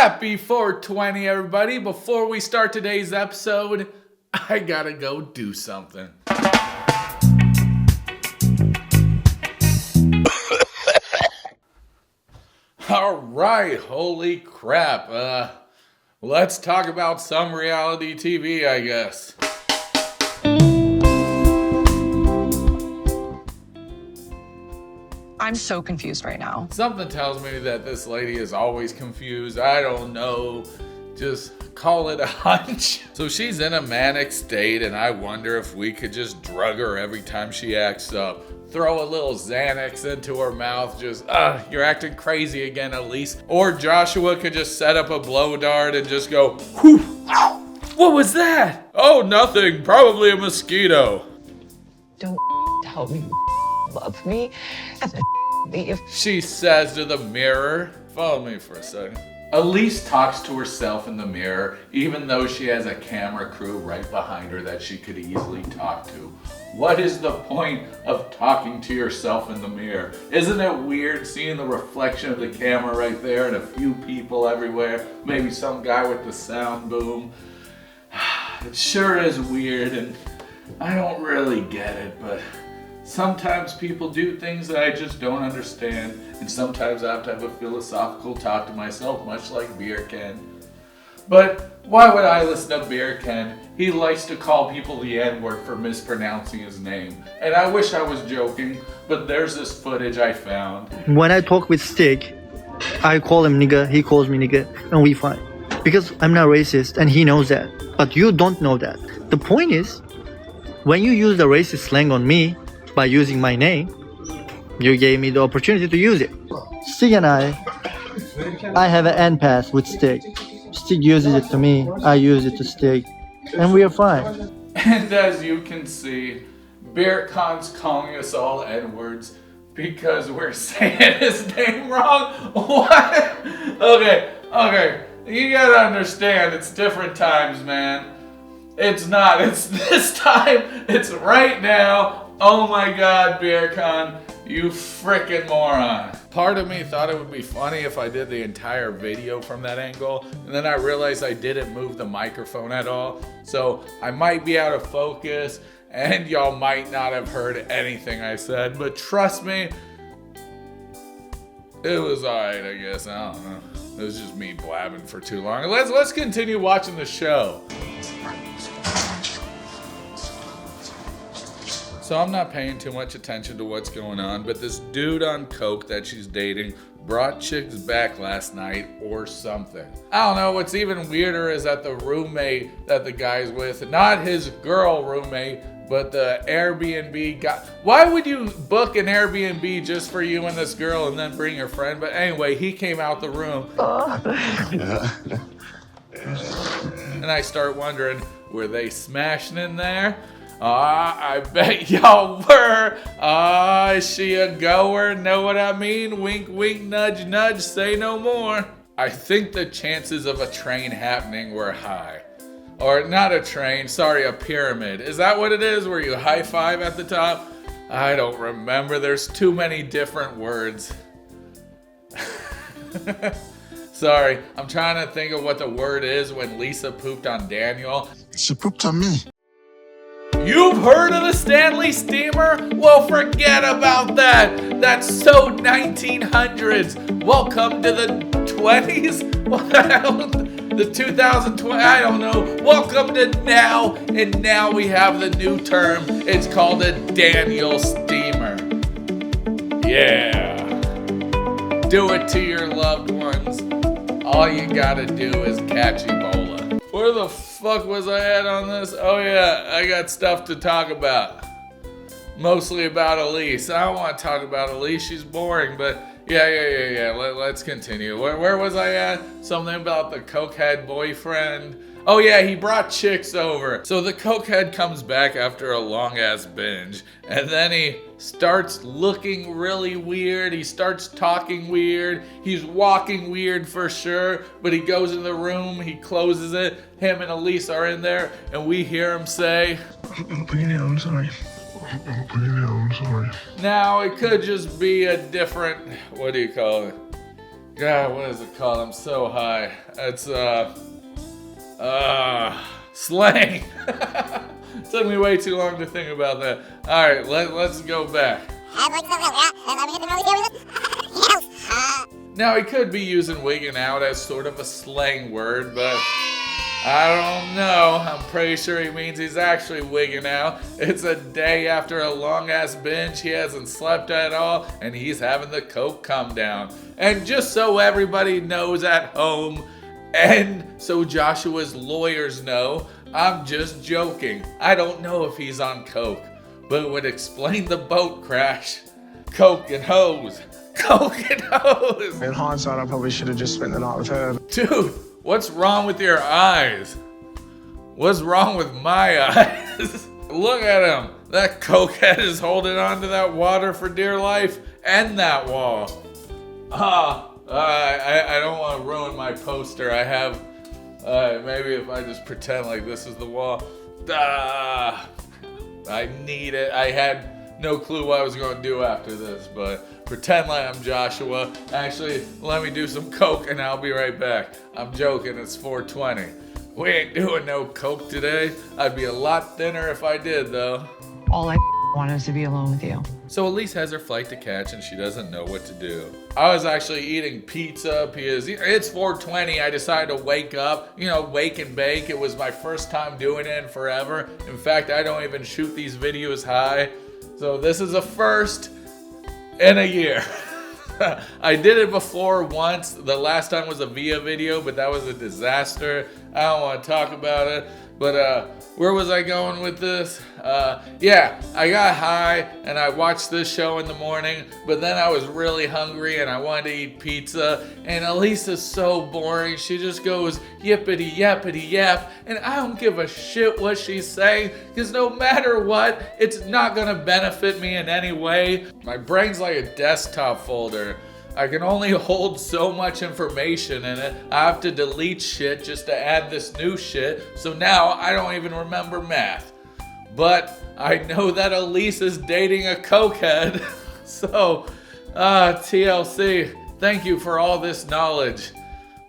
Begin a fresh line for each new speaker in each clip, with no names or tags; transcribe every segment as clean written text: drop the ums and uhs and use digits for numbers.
Happy 420, everybody. Before we start today's episode, I gotta go do something. All right, holy crap. Let's talk about some reality TV, I guess.
I'm so confused right now.
Something tells me that this lady is always confused. I don't know. Just call it a hunch. So she's in a manic state, and I wonder if we could just drug her every time she acts up. Throw a little Xanax into her mouth, just, you're acting crazy again, Elise. Or Joshua could just set up a blow dart and just go, whew, what was that? Oh, nothing, probably a mosquito.
Don't tell me you love me and then leave.
She says to the mirror. Follow me for a second. Elise talks to herself in the mirror, even though she has a camera crew right behind her that she could easily talk to. What is the point of talking to yourself in the mirror? Isn't it weird seeing the reflection of the camera right there and a few people everywhere? Maybe some guy with the sound boom. It sure is weird, and I don't really get it, but sometimes people do things that I just don't understand, and sometimes I have to have a philosophical talk to myself, much like Beer Ken. But why would I listen to Beer Ken? He likes to call people the N-word for mispronouncing his name. And I wish I was joking, but there's this footage I found.
When I talk with Stig, I call him nigga, he calls me nigga, and we fight. Because I'm not racist, and he knows that. But you don't know that. The point is, when you use the racist slang on me, by using my name, you gave me the opportunity to use it. Stig and I have an end pass with Stig. Stig uses it to me, I use it to Stig, and we are fine.
And as you can see, Birkan's calling us all N-words because we're saying his name wrong. What? Okay, you gotta understand, it's different times, man. It's not, it's this time, it's right now. Oh my God, Birkan, you frickin' moron. Part of me thought it would be funny if I did the entire video from that angle, and then I realized I didn't move the microphone at all, so I might be out of focus, and y'all might not have heard anything I said, but trust me, it was alright, I guess. I don't know. It was just me blabbing for too long. Let's continue watching the show. So I'm not paying too much attention to what's going on, but this dude on coke that she's dating brought chicks back last night or something. I don't know, what's even weirder is that the roommate that the guy's with, not his girl roommate, but the Airbnb guy. Why would you book an Airbnb just for you and this girl and then bring your friend? But anyway, he came out the room. And I start wondering, were they smashing in there? I bet y'all were. Is she a goer? Know what I mean? Wink, wink, nudge, nudge, say no more. I think the chances of a train happening were high. Or not a train, sorry, a pyramid. Is that what it is, where you high five at the top? I don't remember, there's too many different words. Sorry, I'm trying to think of what the word is when Lisa pooped on Daniel.
She pooped on me.
You've heard of the Stanley Steamer? Well, forget about that. That's so 1900s. Welcome to the 20s? What the hell? The 2020? I don't know. Welcome to now. And now we have the new term. It's called a Daniel Steamer. Yeah. Do it to your loved ones. All you gotta do is catch Ebola. Where the fuck was I at on this? Oh yeah, I got stuff to talk about. Mostly about Elise. I don't want to talk about Elise, she's boring, but yeah. Let's continue. Where was I at? Something about the cokehead boyfriend. Oh yeah, he brought chicks over. So the cokehead comes back after a long ass binge, and then he starts looking really weird. He starts talking weird. He's walking weird for sure, but he goes in the room, he closes it. Him and Elise are in there, and we hear him say,
I'm sorry.
Now, it could just be a different, what do you call it? God, what is it called? I'm so high. It's, slang. Took me way too long to think about that. Alright, let's go back. Now, he could be using wigging out as sort of a slang word, but I don't know. I'm pretty sure he means he's actually wigging out. It's a day after a long-ass binge. He hasn't slept at all, and he's having the coke come down. And just so everybody knows at home, and so Joshua's lawyers know, I'm just joking. I don't know if he's on coke, but it would explain the boat crash. Coke and hose. Coke and hose.
In hindsight, I probably should have just spent the night with her.
Dude, what's wrong with your eyes? What's wrong with my eyes? Look at him. That cokehead is holding on to that water for dear life and that wall. I don't want to ruin my poster. I have, maybe if I just pretend like this is the wall. I need it. I had no clue what I was going to do after this, but pretend like I'm Joshua. Actually, let me do some coke and I'll be right back. I'm joking, it's 4:20. We ain't doing no coke today. I'd be a lot thinner if I did, though.
All I want is to be alone with you.
So Elise has her flight to catch and she doesn't know what to do. I was actually eating pizza because it's 4:20. I decided to wake up, wake and bake. It was my first time doing it in forever. In fact, I don't even shoot these videos high. So this is a first in a year. I did it before once. The last time was a Via video, but that was a disaster. I don't want to talk about it. But where was I going with this? Yeah, I got high and I watched this show in the morning, but then I was really hungry and I wanted to eat pizza. And Elise is so boring. She just goes yippity yappity yap, and I don't give a shit what she's saying, because no matter what, it's not gonna benefit me in any way. My brain's like a desktop folder. I can only hold so much information in it. I have to delete shit just to add this new shit. So now I don't even remember math. But I know that Elise is dating a cokehead. So, TLC, thank you for all this knowledge.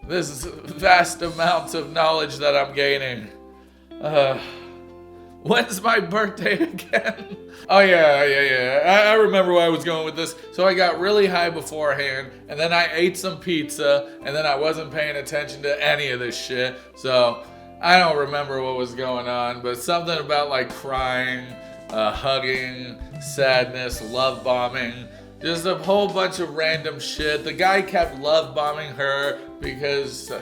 This vast amounts of knowledge that I'm gaining. When's my birthday again? Oh yeah. I remember where I was going with this. So I got really high beforehand, and then I ate some pizza, and then I wasn't paying attention to any of this shit. So I don't remember what was going on, but something about like crying, hugging, sadness, love bombing, just a whole bunch of random shit. The guy kept love bombing her because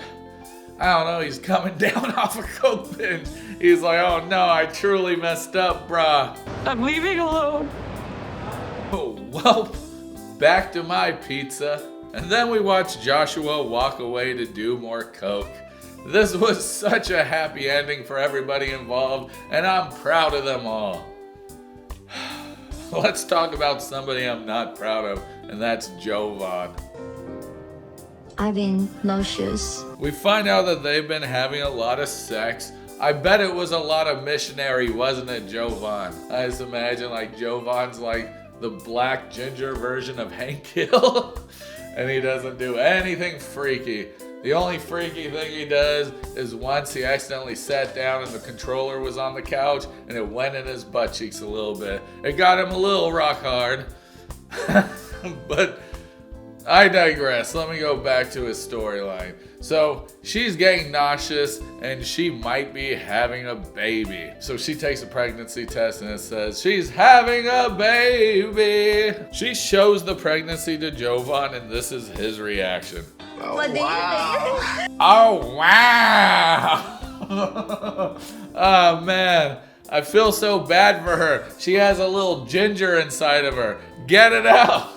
I don't know, he's coming down off a coke binge. He's like, oh no, I truly messed up, brah.
I'm leaving alone.
Oh, well, back to my pizza. And then we watched Joshua walk away to do more coke. This was such a happy ending for everybody involved, and I'm proud of them all. Let's talk about somebody I'm not proud of, and that's Jovon.
I've been no shoes.
We find out that they've been having a lot of sex. I bet it was a lot of missionary, wasn't it, Jovon? I just imagine like Jovon's like the black ginger version of Hank Hill. And he doesn't do anything freaky. The only freaky thing he does is once he accidentally sat down and the controller was on the couch and it went in his butt cheeks a little bit. It got him a little rock hard. But I digress. Let me go back to his storyline. So she's getting nauseous and she might be having a baby. So she takes a pregnancy test and it says she's having a baby. She shows the pregnancy to Jovon and this is his reaction.
What do you think?
Oh, wow. Oh, man. I feel so bad for her. She has a little ginger inside of her. Get it out.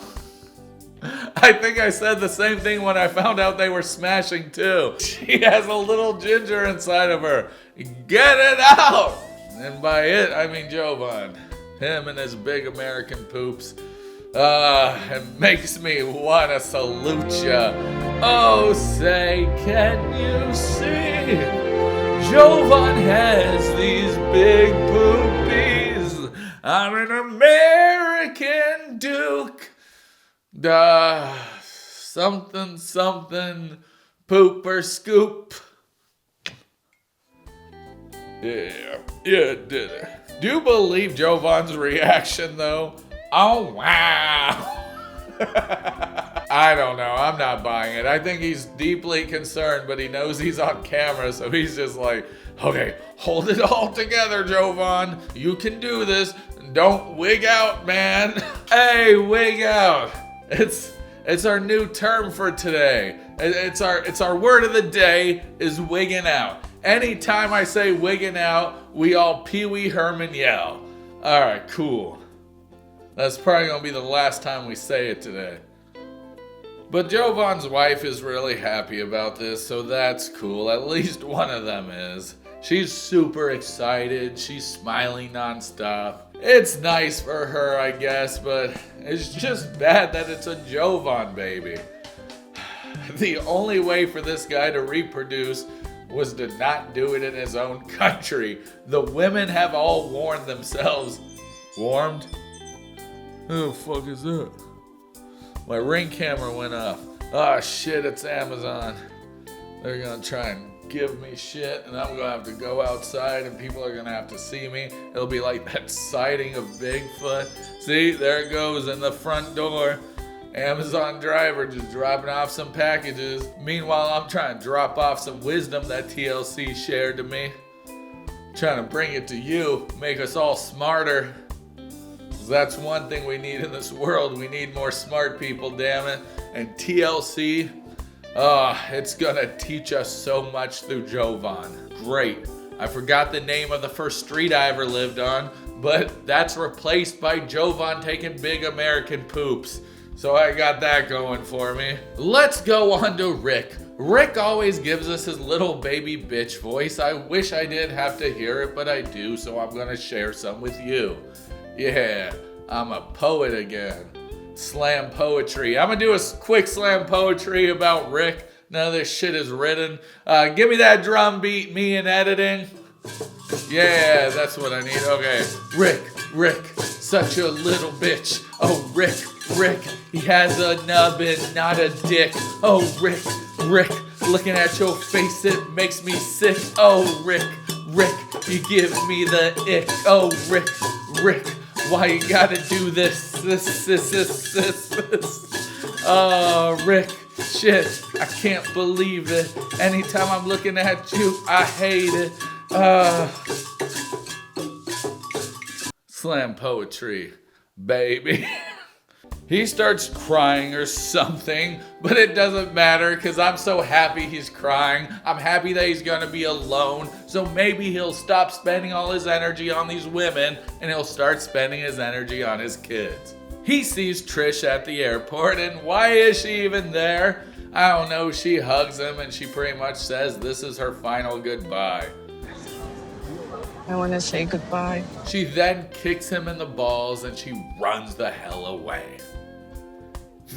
I think I said the same thing when I found out they were smashing too. She has a little ginger inside of her. Get it out! And by it, I mean Jovon. Him and his big American poops. It makes me want to salute ya. Oh, say, can you see? Jovon has these big poopies. I'm an American Duke. something something poop or scoop. Yeah, it did it. Do you believe Jovon's reaction though? Oh wow. I don't know. I'm not buying it. I think he's deeply concerned, but he knows he's on camera, so he's just like, okay, hold it all together, Jovon. You can do this. Don't wig out, man. Hey, wig out. It's our new term for today. It's our word of the day is wigging out. Anytime I say wigging out, we all Pee Wee Herman yell. All right, cool. That's probably gonna be the last time we say it today. But Jovon's wife is really happy about this, so that's cool. At least one of them is. She's super excited. She's smiling nonstop. It's nice for her, I guess, but it's just bad that it's a Jovon baby. The only way for this guy to reproduce was to not do it in his own country. The women have all warned themselves. Warmed? Who the fuck is that? My Ring camera went off. Oh shit, it's Amazon. They're gonna try and give me shit, and I'm gonna have to go outside and people are gonna have to see me. It'll be like that sighting of Bigfoot. See, there it goes in the front door. Amazon driver just dropping off some packages. Meanwhile, I'm trying to drop off some wisdom that TLC shared to me. Trying to bring it to you, make us all smarter. That's one thing we need in this world. We need more smart people, damn it. And TLC, it's gonna teach us so much through Jovon. Great. I forgot the name of the first street I ever lived on, but that's replaced by Jovon taking big American poops. So I got that going for me. Let's go on to Rick. Rick always gives us his little baby bitch voice. I wish I didn't have to hear it, but I do, so I'm gonna share some with you. Yeah, I'm a poet again. Slam poetry. I'm gonna do a quick slam poetry about Rick. None of this shit is written. Give me that drum beat, me in editing. Yeah, that's what I need. Okay. Rick, such a little bitch. Oh, Rick, he has a nubbin, not a dick. Oh, Rick, looking at your face, it makes me sick. Oh, Rick, you give me the ick. Oh, Rick, why you gotta do this? Oh, Rick, shit, I can't believe it. Anytime I'm looking at you, I hate it. Slam poetry, baby. He starts crying or something, but it doesn't matter because I'm so happy he's crying. I'm happy that he's gonna be alone, so maybe he'll stop spending all his energy on these women and he'll start spending his energy on his kids. He sees Trish at the airport, and why is she even there? I don't know. She hugs him and she pretty much says this is her final goodbye.
I want to say goodbye.
She then kicks him in the balls and she runs the hell away.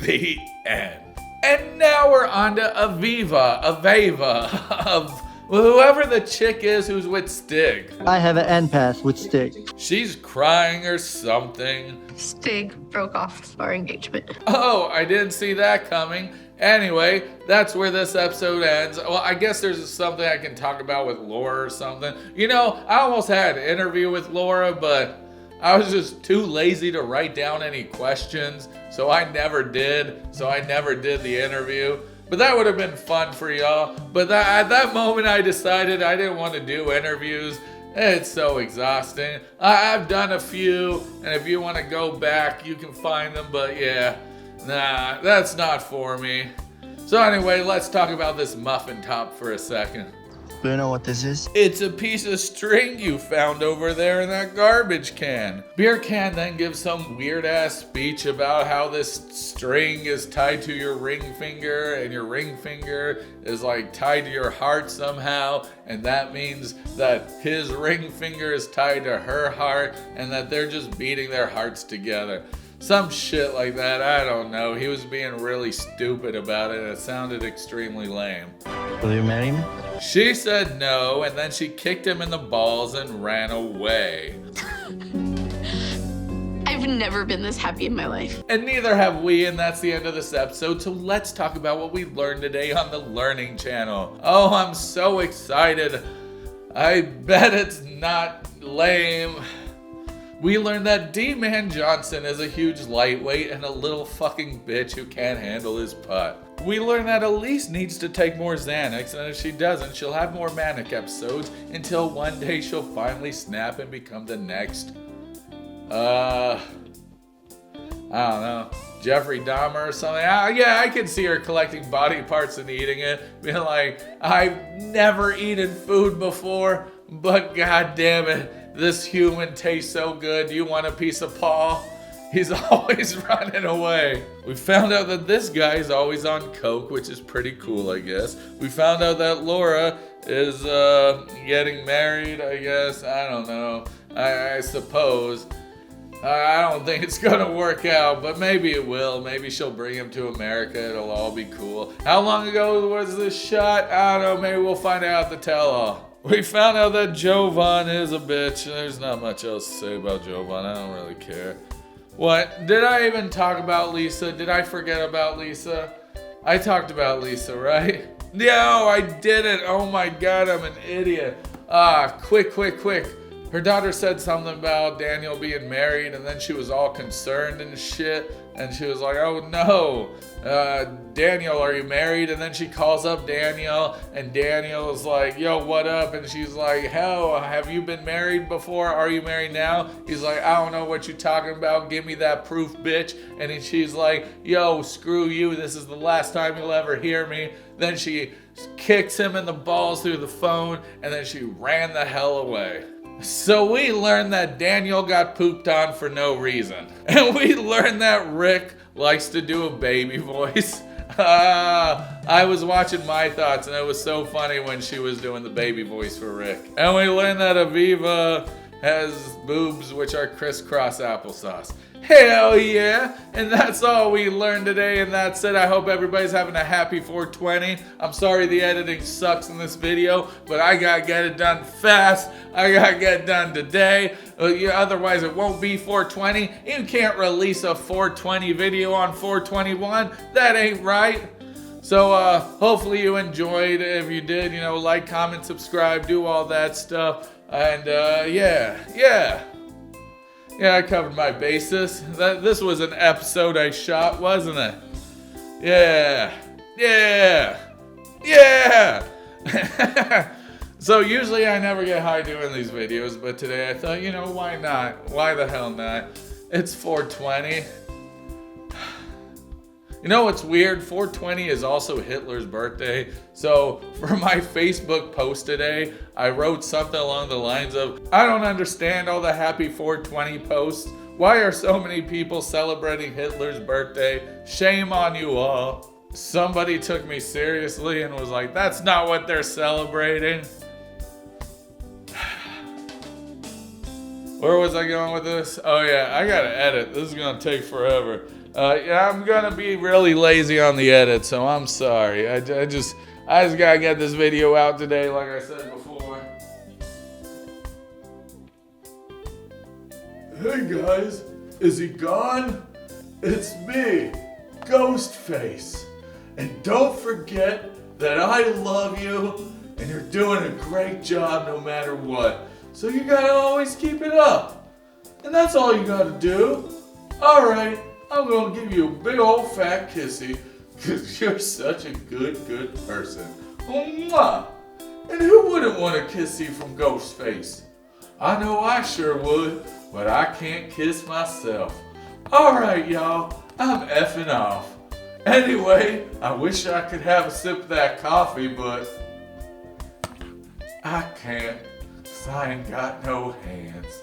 The end. And now we're on to Aviva, of whoever the chick is who's with Stig.
I have an end pass with Stig.
She's crying or something.
Stig broke off our engagement.
Oh, I didn't see that coming. Anyway, that's where this episode ends. Well, I guess there's something I can talk about with Laura or something. You know, I almost had an interview with Laura, but I was just too lazy to write down any questions, so I never did the interview. But that would have been fun for y'all. But at that moment, I decided I didn't want to do interviews. It's so exhausting. I've done a few, and if you want to go back, you can find them, but yeah. Nah, that's not for me. So anyway, let's talk about this muffin top for a second.
Do you know what this is?
It's a piece of string you found over there in that garbage can. Birkan then gives some weird ass speech about how this string is tied to your ring finger and your ring finger is like tied to your heart somehow, and that means that his ring finger is tied to her heart and that they're just beating their hearts together. Some shit like that, I don't know. He was being really stupid about it. It sounded extremely lame.
Will you marry me?
She said no, and then she kicked him in the balls and ran away.
I I've never been this happy in my life.
And neither have we, and that's the end of this episode. So let's talk about what we learned today on the Learning Channel. Oh, I'm so excited. I bet it's not lame. We learned that Dee-man Johnson is a huge lightweight and a little fucking bitch who can't handle his putt. We learned that Elise needs to take more Xanax, and if she doesn't, she'll have more manic episodes until one day she'll finally snap and become the next, I don't know, Jeffrey Dahmer or something. Yeah, I can see her collecting body parts and eating it. Being like, I've never eaten food before, but god damn it, this human tastes so good. Do you want a piece of Paul? He's always running away. We found out that this guy is always on coke, which is pretty cool, I guess. We found out that Laura is getting married, I guess. I don't know. I suppose. I don't think it's gonna work out, but maybe it will. Maybe she'll bring him to America. It'll all be cool. How long ago was this shot? I don't know. Maybe we'll find out at the tell-all. We found out that Jovon is a bitch. There's not much else to say about Jovon. I don't really care. What? Did I even talk about Lisa? Did I forget about Lisa? I talked about Lisa, right? No, I didn't. Oh my god, I'm an idiot. Quick. Her daughter said something about Daniel being married, and then she was all concerned and shit. And she was like, oh no, Daniel, are you married? And then she calls up Daniel, and Daniel is like, yo, what up? And she's like, hell, have you been married before? Are you married now? He's like, I don't know what you're talking about. Give me that proof, bitch. And then she's like, yo, screw you. This is the last time you'll ever hear me. Then she kicks him in the balls through the phone, and then she ran the hell away. So we learned that Daniel got pooped on for no reason. And we learned that Rick likes to do a baby voice. I was watching My Thoughts, and it was so funny when she was doing the baby voice for Rick. And we learned that Aviva has boobs which are crisscross applesauce. Hell yeah! And that's all we learned today, and that's it. I hope everybody's having a happy 420. I'm sorry the editing sucks in this video, but I gotta get it done fast. I gotta get it done today. Otherwise it won't be 420. You can't release a 420 video on 421. That ain't right. So hopefully you enjoyed. If you did, like, comment, subscribe, do all that stuff. And yeah, I covered my bases. This was an episode I shot, wasn't it? Yeah. So usually I never get high doing these videos, but today I thought, why not? Why the hell not? It's 420. You know what's weird? 420 is also Hitler's birthday. So for my Facebook post today, I wrote something along the lines of, I don't understand all the happy 420 posts. Why are so many people celebrating Hitler's birthday? Shame on you all. Somebody took me seriously and was like, that's not what they're celebrating. Where was I going with this? Oh yeah, I gotta edit. This is gonna take forever. I'm gonna be really lazy on the edit, so I'm sorry. I just gotta get this video out today, like I said before. Hey guys, is he gone? It's me, Ghostface. And don't forget that I love you, and you're doing a great job no matter what. So you gotta always keep it up. And that's all you gotta do. Alright, I'm gonna give you a big old fat kissy, because you're such a good person. Mwah! And who wouldn't want a kissy from Ghostface? I know I sure would, but I can't kiss myself. Alright y'all, I'm effing off. Anyway, I wish I could have a sip of that coffee, but I can't. I ain't got no hands.